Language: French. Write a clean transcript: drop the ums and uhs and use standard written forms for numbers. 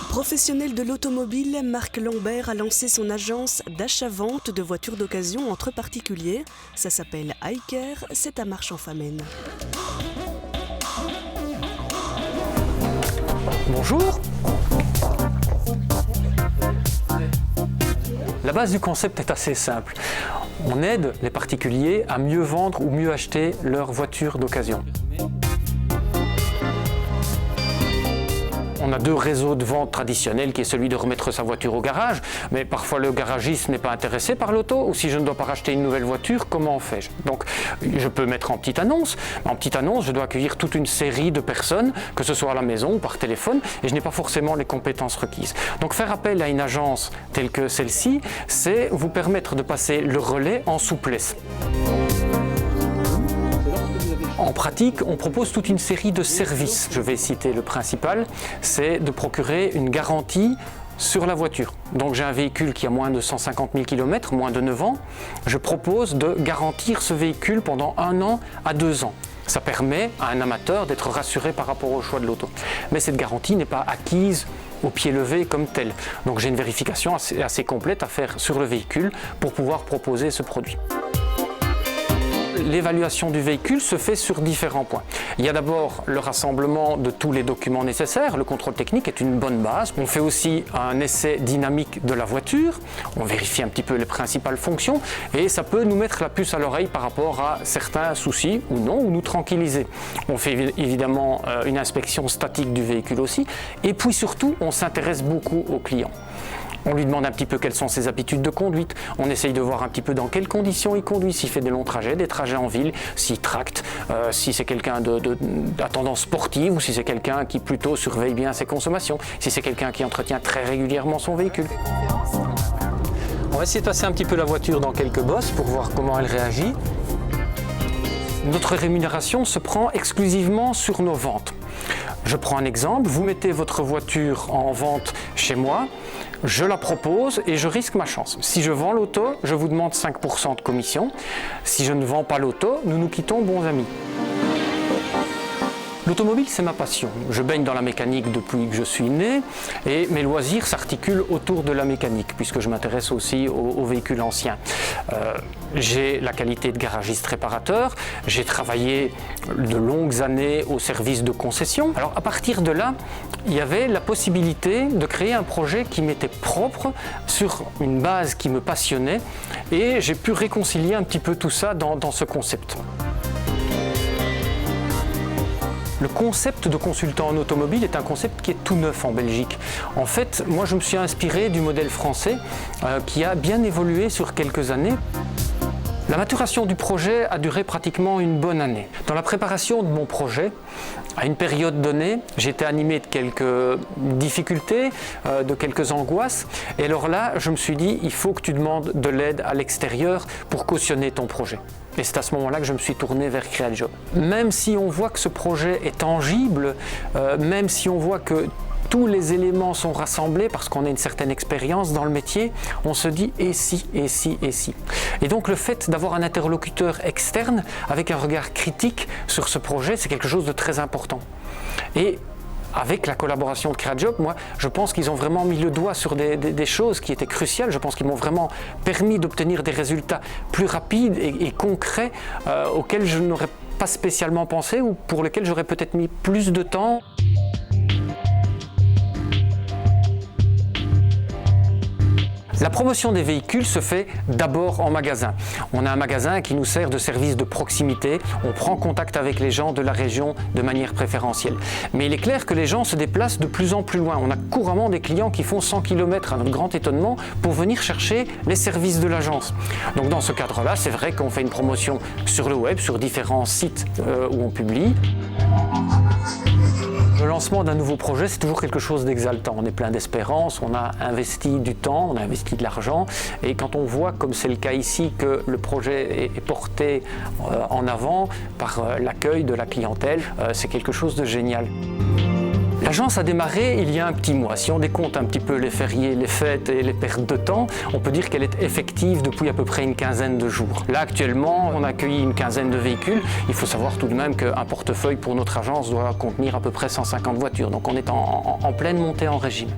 Professionnel de l'automobile, Marc Lambert a lancé son agence d'achat-vente de voitures d'occasion entre particuliers. Ça s'appelle iCare, c'est à Marche-en-Famenne. Bonjour. La base du concept est assez simple. On aide les particuliers à mieux vendre ou mieux acheter leur voiture d'occasion. On a deux réseaux de vente traditionnels qui est celui de remettre sa voiture au garage, mais parfois le garagiste n'est pas intéressé par l'auto, ou si je ne dois pas racheter une nouvelle voiture, comment fais-je? Donc je peux mettre en petite annonce. En petite annonce, je dois accueillir toute une série de personnes, que ce soit à la maison ou par téléphone, et je n'ai pas forcément les compétences requises. Donc faire appel à une agence telle que celle-ci, c'est vous permettre de passer le relais en souplesse. En pratique, on propose toute une série de services. Je vais citer le principal, c'est de procurer une garantie sur la voiture. Donc j'ai un véhicule qui a moins de 150 000 km, moins de 9 ans. Je propose de garantir ce véhicule pendant 1 an à 2 ans. Ça permet à un amateur d'être rassuré par rapport au choix de l'auto. Mais cette garantie n'est pas acquise au pied levé comme telle. Donc j'ai une vérification assez complète à faire sur le véhicule pour pouvoir proposer ce produit. L'évaluation du véhicule se fait sur différents points. Il y a d'abord le rassemblement de tous les documents nécessaires. Le contrôle technique est une bonne base. On fait aussi un essai dynamique de la voiture. On vérifie un petit peu les principales fonctions et ça peut nous mettre la puce à l'oreille par rapport à certains soucis ou non, ou nous tranquilliser. On fait évidemment une inspection statique du véhicule aussi. Et puis surtout, on s'intéresse beaucoup au client. On lui demande un petit peu quelles sont ses habitudes de conduite. On essaye de voir un petit peu dans quelles conditions il conduit, s'il fait des longs trajets, des trajets en ville, s'il tracte, si c'est quelqu'un à tendance sportive ou si c'est quelqu'un qui plutôt surveille bien ses consommations, si c'est quelqu'un qui entretient très régulièrement son véhicule. On va essayer de passer un petit peu la voiture dans quelques bosses pour voir comment elle réagit. Notre rémunération se prend exclusivement sur nos ventes. Je prends un exemple, vous mettez votre voiture en vente chez moi, je la propose et je risque ma chance. Si je vends l'auto, je vous demande 5% de commission. Si je ne vends pas l'auto, nous nous quittons bons amis. L'automobile, c'est ma passion. Je baigne dans la mécanique depuis que je suis né et mes loisirs s'articulent autour de la mécanique puisque je m'intéresse aussi aux véhicules anciens. J'ai la qualité de garagiste réparateur, j'ai travaillé de longues années au service de concession. Alors à partir de là, il y avait la possibilité de créer un projet qui m'était propre sur une base qui me passionnait et j'ai pu réconcilier un petit peu tout ça dans ce concept. Le concept de consultant en automobile est un concept qui est tout neuf en Belgique. En fait, moi je me suis inspiré du modèle français qui a bien évolué sur quelques années. La maturation du projet a duré pratiquement une bonne année. Dans la préparation de mon projet, à une période donnée, j'étais animé de quelques difficultés, de quelques angoisses. Et alors là, je me suis dit, il faut que tu demandes de l'aide à l'extérieur pour cautionner ton projet. Et c'est à ce moment-là que je me suis tourné vers CreaJob. Même si on voit que ce projet est tangible, même si on voit que tous les éléments sont rassemblés parce qu'on a une certaine expérience dans le métier, on se dit et si, et si, et si. Et donc le fait d'avoir un interlocuteur externe avec un regard critique sur ce projet, c'est quelque chose de très important. Et avec la collaboration de CreaJob, moi, je pense qu'ils ont vraiment mis le doigt sur des choses qui étaient cruciales. Je pense qu'ils m'ont vraiment permis d'obtenir des résultats plus rapides et concrets auxquels je n'aurais pas spécialement pensé ou pour lesquels j'aurais peut-être mis plus de temps. La promotion des véhicules se fait d'abord en magasin. On a un magasin qui nous sert de service de proximité. On prend contact avec les gens de la région de manière préférentielle. Mais il est clair que les gens se déplacent de plus en plus loin. On a couramment des clients qui font 100 km à notre grand étonnement pour venir chercher les services de l'agence. Donc dans ce cadre-là, c'est vrai qu'on fait une promotion sur le web, sur différents sites où on publie. Le lancement d'un nouveau projet, c'est toujours quelque chose d'exaltant. On est plein d'espérance, on a investi du temps, on a investi de l'argent. Et quand on voit, comme c'est le cas ici, que le projet est porté en avant par l'accueil de la clientèle, c'est quelque chose de génial. L'agence a démarré il y a un petit mois. Si on décompte un petit peu les fériés, les fêtes et les pertes de temps, on peut dire qu'elle est effective depuis à peu près une quinzaine de jours. Là, actuellement, on a accueilli une quinzaine de véhicules. Il faut savoir tout de même qu'un portefeuille pour notre agence doit contenir à peu près 150 voitures. Donc on est en pleine montée en régime.